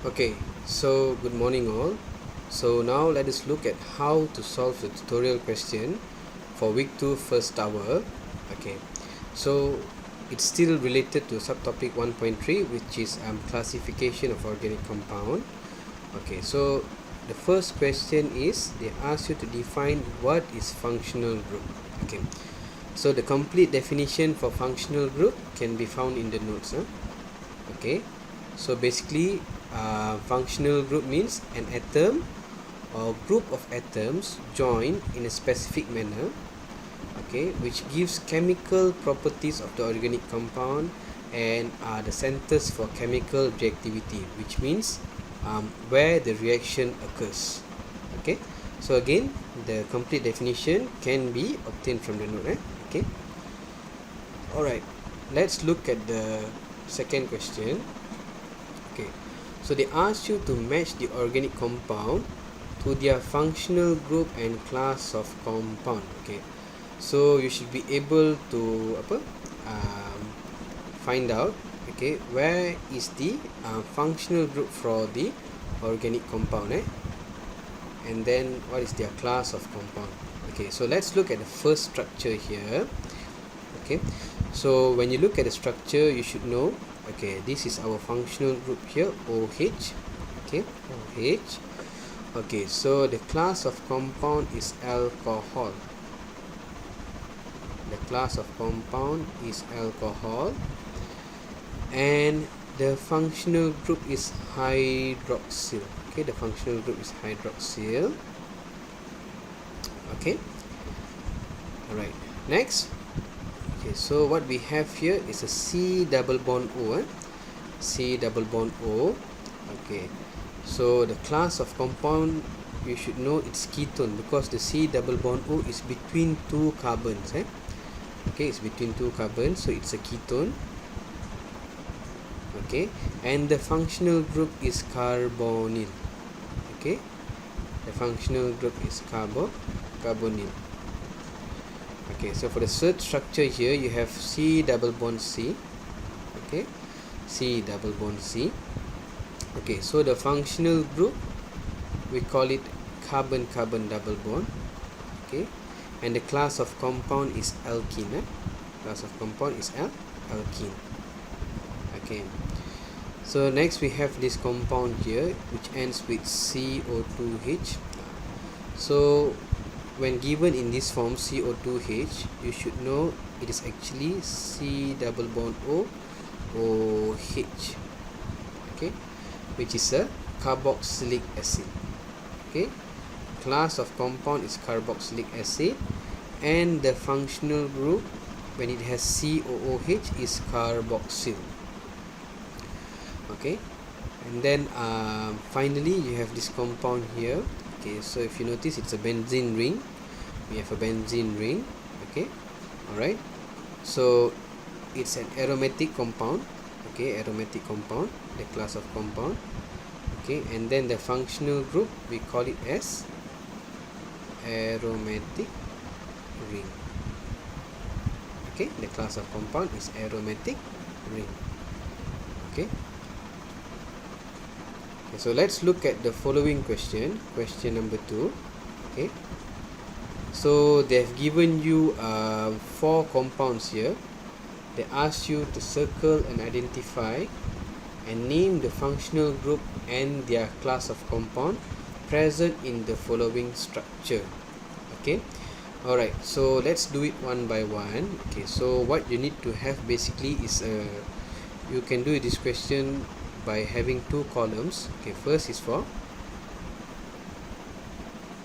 Okay, so good morning all. So now let us look at how to solve the tutorial question for week 2 first hour. Okay, so it's still related to subtopic 1.3, which is classification of organic compound. Okay, so the first question is they ask you to define what is functional group. Okay, so the complete definition for functional group can be found in the notes. Okay, so basically functional group means an atom or group of atoms joined in a specific manner, okay, which gives chemical properties of the organic compound and are the centers for chemical reactivity, which means where the reaction occurs. Okay, so again the complete definition can be obtained from the note. Okay, alright, let's look at the second question. Okay, so they ask you to match the organic compound to their functional group and class of compound. Okay, so you should be able to find out, okay, where is the functional group for the organic compound, and then what is their class of compound. Okay, so let's look at the first structure here. Okay, so when you look at the structure, you should know, okay, this is our functional group here, OH. Okay, OH. Okay, so the class of compound is alcohol. The class of compound is alcohol, and the functional group is hydroxyl. Okay, the functional group is hydroxyl. Okay, alright, next. Okay, so what we have here is a C double bond O. C double bond O. Okay, so the class of compound, you should know it's ketone, because the C double bond O is between two carbons. Okay, it's between two carbons, so it's a ketone. Okay, and the functional group is carbonyl. Okay, the functional group is carbonyl. Okay, so for the third structure here, you have C double bond C. Okay, C double bond C. Okay, so the functional group, we call it carbon-carbon double bond. Okay, and the class of compound is alkene. Class of compound is alkene. Okay, so next we have this compound here, which ends with CO2H. So when given in this form CO2H, you should know it is actually C double bond O OH. Okay, which is a carboxylic acid. Okay, class of compound is carboxylic acid, and the functional group, when it has COOH, is carboxyl. Okay, and then finally you have this compound here. Okay, so if you notice, it's a benzene ring. We have a benzene ring. Okay, alright, so it's an aromatic compound. Okay, aromatic compound, the class of compound. Okay, and then the functional group, we call it as aromatic ring. Okay, the class of compound is aromatic ring. Okay, so let's look at the following question, question number 2. Okay, so they have given you 4 compounds here. They ask you to circle and identify and name the functional group and their class of compound present in the following structure. Okay, alright, so let's do it one by one. Okay, so what you need to have basically is you can do this question by having 2 columns. Okay, first is for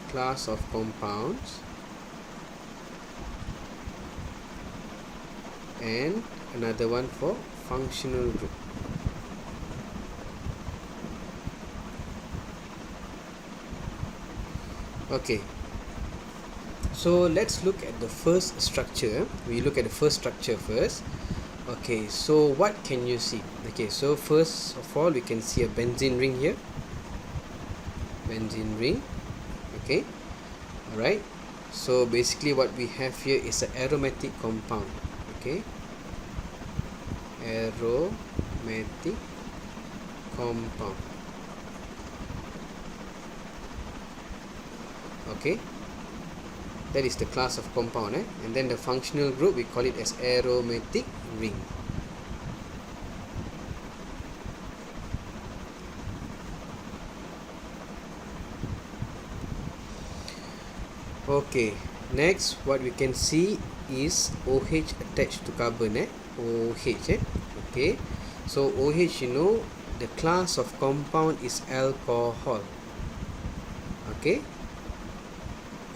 class of compounds and another one for functional group. Okay, so let's look at the first structure. We look at the first structure first. Okay, so what can you see? Okay, so first of all, we can see a benzene ring here. Benzene ring. Okay, alright, so basically what we have here is an aromatic compound. Okay, aromatic compound. Okay, that is the class of compound, and then the functional group, we call it as aromatic ring. Okay, next what we can see is OH attached to carbon, OH, okay. So OH, you know, the class of compound is alcohol. Okay,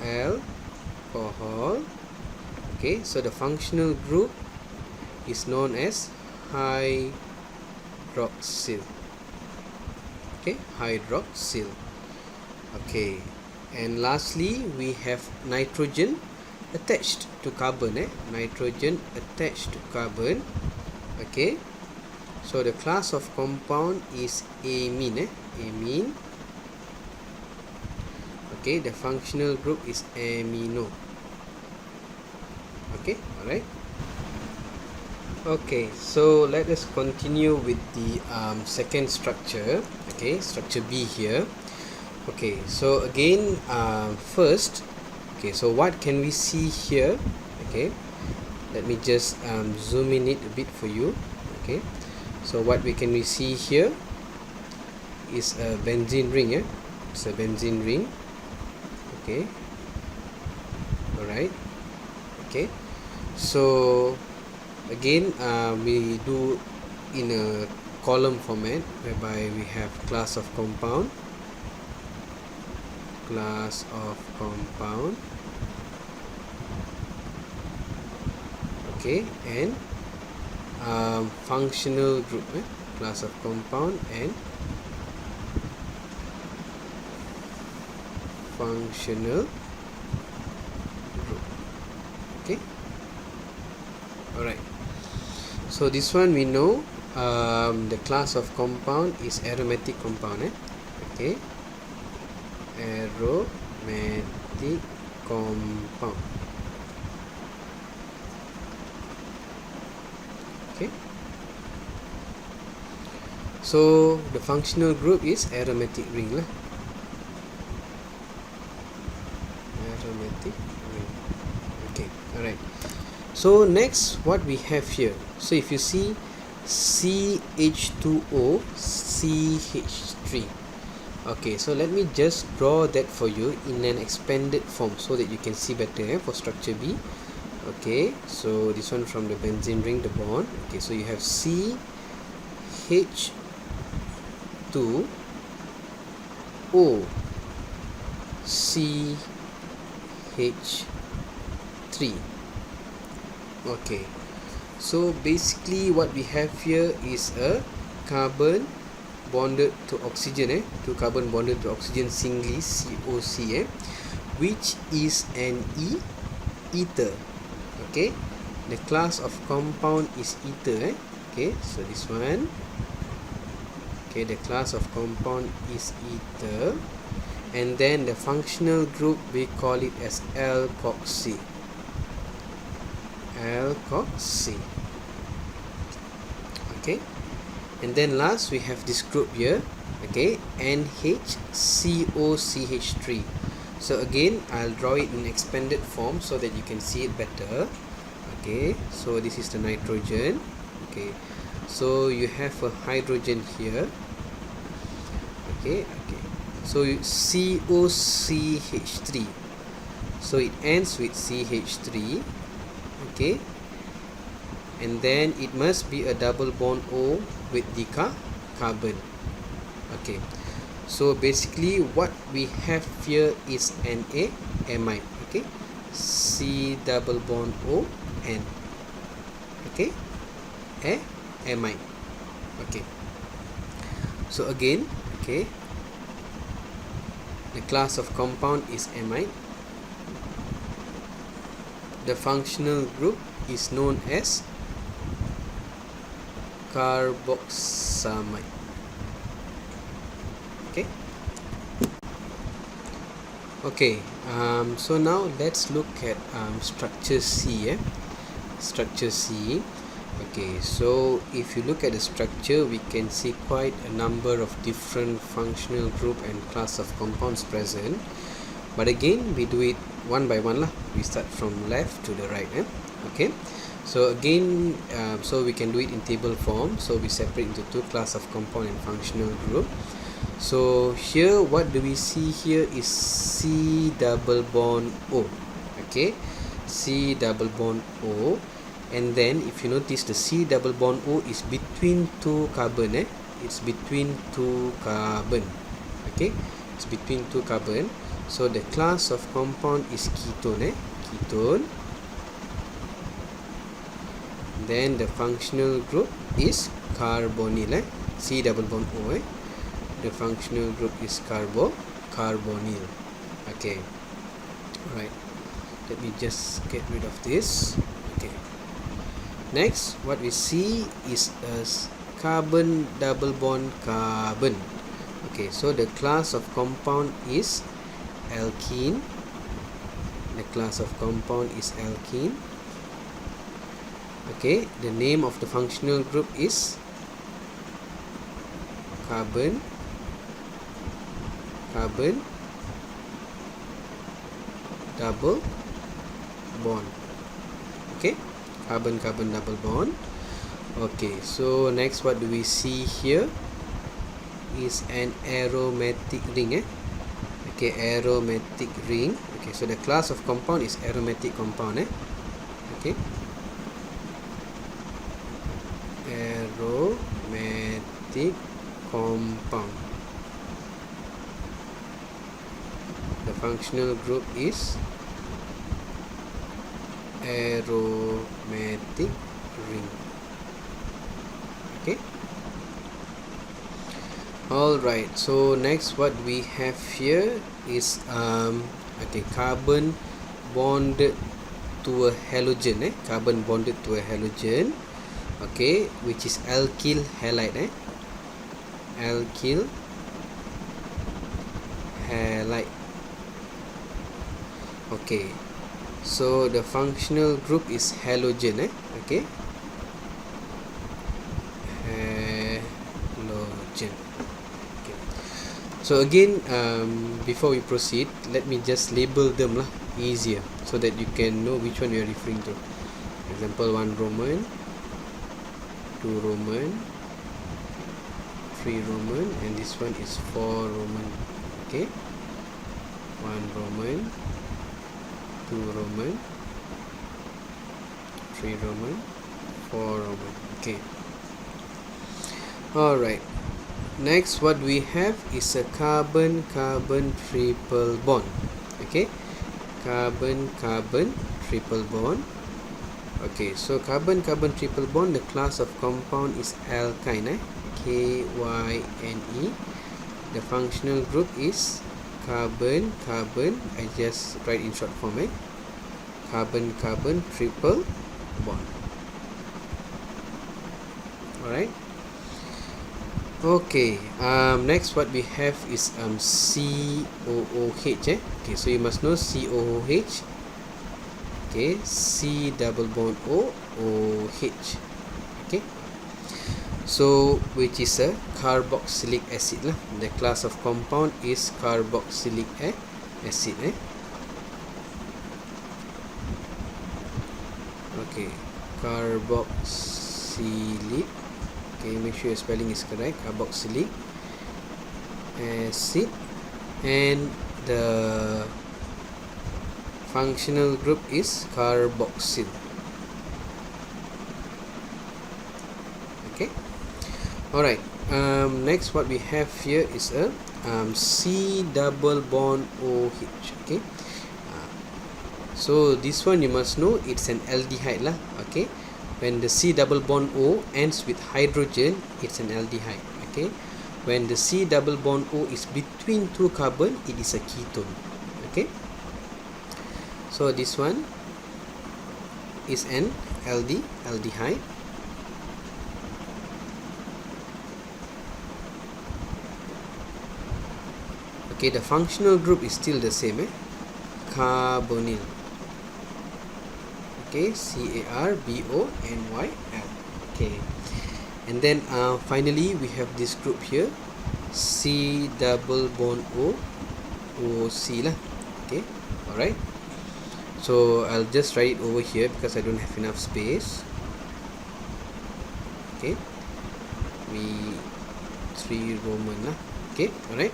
alcohol. Okay, so the functional group is known as hydroxyl. Okay, hydroxyl. Okay, and lastly we have nitrogen attached to carbon, nitrogen attached to carbon. Okay, so the class of compound is amine, amine. Okay, the functional group is amino. Okay, alright. Okay, so let us continue with the second structure. Okay, structure B here. Okay, so again, first, okay, so what can we see here? Okay, let me just zoom in it a bit for you. Okay, so what we see here is a benzene ring. It's a benzene ring. Okay, alright. Okay, so again, we do in a column format, whereby we have class of compound, class of compound, okay, and functional group, class of compound and functional group. Okay, alright. So this one we know, the class of compound is aromatic compound. Okay, aromatic compound. Okay, so the functional group is aromatic ring lah. Aromatic ring. Okay, alright. So next what we have here, so if you see CH2O, CH3. Okay, so let me just draw that for you in an expanded form so that you can see better for structure B. Okay, so this one from the benzene ring, the bond. Okay, so you have CH2O, CH3. Okay, so basically what we have here is a carbon bonded to oxygen, two carbon bonded to oxygen singly, COC, which is an ether. Okay, the class of compound is ether. Okay, so this one. Okay, the class of compound is ether, and then the functional group we call it as alkoxy. Alkoxy. Okay, and then last we have this group here. Okay, NHCOCH3. So again, I'll draw it in expanded form so that you can see it better. Okay, so this is the nitrogen. Okay, so you have a hydrogen here. Okay, so COCH3, so it ends with CH3. Okay, and then it must be a double bond O with the carbon. Okay, so basically what we have here is an amide. Okay, C double bond O N. Okay, amide. Okay, so again, okay, the class of compound is amide. The functional group is known as carboxamide. Okay, so now let's look at structure C. Structure C. Okay, so if you look at the structure, we can see quite a number of different functional group and class of compounds present. but again we do it one by one lah. We start from left to the right. Okay, so again so we can do it in table form. So we separate into two class of compound and functional group. So here what do we see here is C double bond O. Okay, C double bond O, and then if you notice, the C double bond O is between two carbon. It's between two carbon. Okay, it's between two carbon. So the class of compound is ketone. Ketone. Then the functional group is carbonyl. C double bond O. The functional group is carbonyl. Okay, alright, let me just get rid of this. Okay, next what we see is a carbon double bond carbon. Okay, so the class of compound is alkene. The class of compound is alkene. Okay, the name of the functional group is carbon double bond. Okay, carbon double bond. Okay, so next what do we see here is an aromatic ring. Okay, aromatic ring. Okay, so the class of compound is aromatic compound. Okay, aromatic compound. The functional group is aromatic ring. Okay, alright, so next what we have here is okay, carbon bonded to a halogen. Carbon bonded to a halogen. Okay, which is alkyl halide. Alkyl halide. Okay, so the functional group is halogen. Okay, halogen. Okay, so again before we proceed, let me just label them lah, easier, so that you can know which one we are referring to. Example 1 Roman, 2 Roman, 3 Roman, and this one is 4 Roman. Okay, 1 Roman, 2 Roman, 3 Roman, 4 Roman. Okay, alright, next what we have is a carbon triple bond. Okay, carbon triple bond. Okay, so carbon triple bond, the class of compound is alkyne. KYNE. The functional group is carbon, I just write in short form. Carbon triple bond. Alright, okay, next what we have is COOH. Okay, so you must know COOH. Okay, C double bond O, OH. Okay, so which is a carboxylic acid lah. The class of compound is carboxylic acid. Okay, carboxylic. Okay, make sure your spelling is correct. Carboxylic acid, and the functional group is carboxyl. Okay, alright, next what we have here is a C double bond OH. Okay, so this one you must know, it's an aldehyde lah. Okay, when the C double bond O ends with hydrogen, it's an aldehyde. Okay, when the C double bond O is between two carbon, it is a ketone. Okay, so this one is an aldehyde. Okay, the functional group is still the same, carbonyl. Okay, CARBONYL. Okay, and then finally we have this group here, C double bond O, OC lah. Okay, alright. So I'll just write it over here because I don't have enough space. Okay, V3 Roman lah. Okay, alright.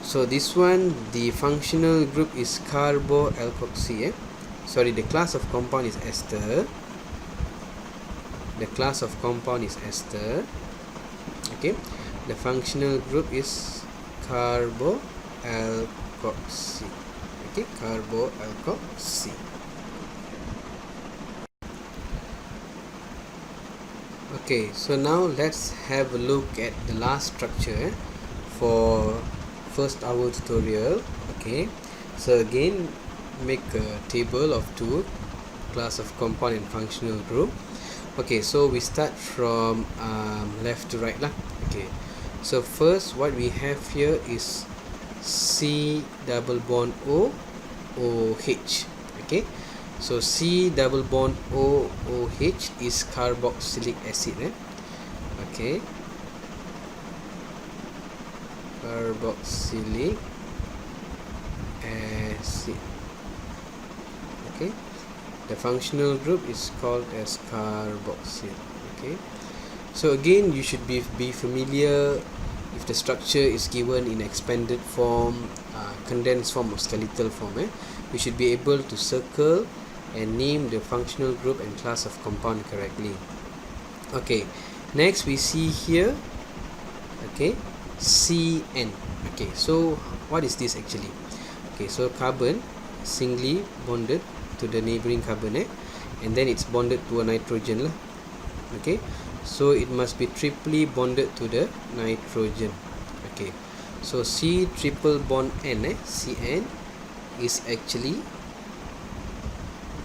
So this one, the functional group is carboalkoxy. Sorry, the class of compound is ester. The class of compound is ester. Okay, the functional group is carboalkoxy. Okay, carboalkoxy. Okay, so now let's have a look at the last structure for first hour tutorial. Okay, so again, make a table of two, class of compound and functional group. Okay, so we start from left to right lah. Okay, so first what we have here is C double bond O OH. Okay, so C double bond O OH is carboxylic acid. Okay, carboxylic acid. Okay, the functional group is called as carboxyl. Okay, so again, you should be familiar if the structure is given in expanded form, condensed form, or skeletal form. We should be able to circle and name the functional group and class of compound correctly. Okay, next we see here, okay, CN. Okay, so what is this actually? Okay, so carbon singly bonded to the neighboring carbon, and then it's bonded to a nitrogen lah. Okay, so it must be triply bonded to the nitrogen. Okay, so C triple bond N, CN, is actually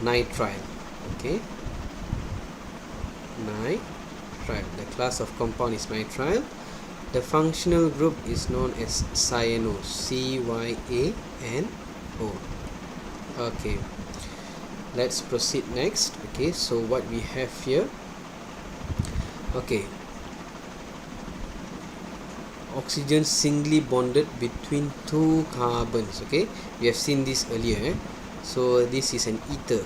nitrile. Okay, nitrile. The class of compound is nitrile. The functional group is known as cyano, CYANO. Okay, let's proceed next. Okay, so what we have here, okay, oxygen singly bonded between two carbons. Okay, we have seen this earlier. So this is an ether.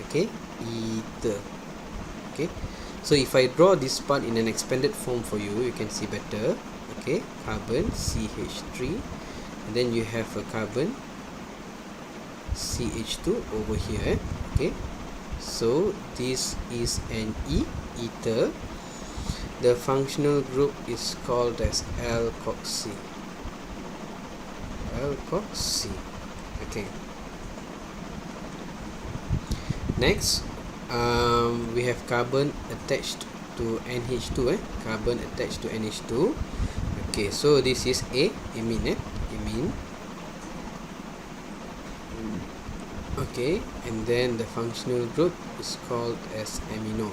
Okay, ether. Okay, so if I draw this part in an expanded form for you, you can see better. Okay, carbon CH3, and then you have a carbon CH2 over here. Okay, so this is an ether. The functional group is called as alkoxy. Alkoxy. Okay, next we have carbon attached to NH2. Carbon attached to NH2. Okay, so this is amine. Amine. Okay, and then the functional group is called as amino.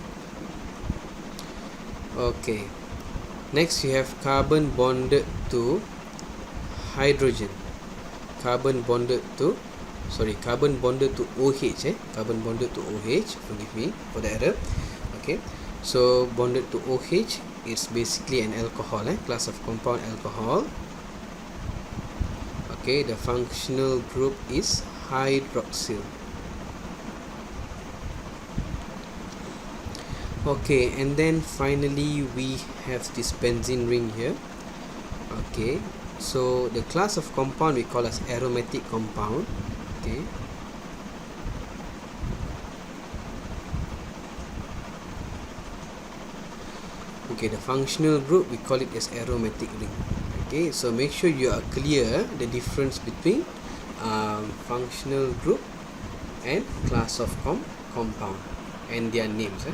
Okay, next you have carbon bonded to hydrogen. Carbon bonded to OH. Carbon bonded to OH. Forgive me for the error. Okay, so bonded to OH, it's basically an alcohol. Class of compound, alcohol. Okay, the functional group is hydroxyl. Okay, and then finally we have this benzene ring here. Okay, so the class of compound we call as aromatic compound. Okay, okay, the functional group we call it as aromatic ring. Okay, so make sure you are clear the difference between functional group and class of compound and their names.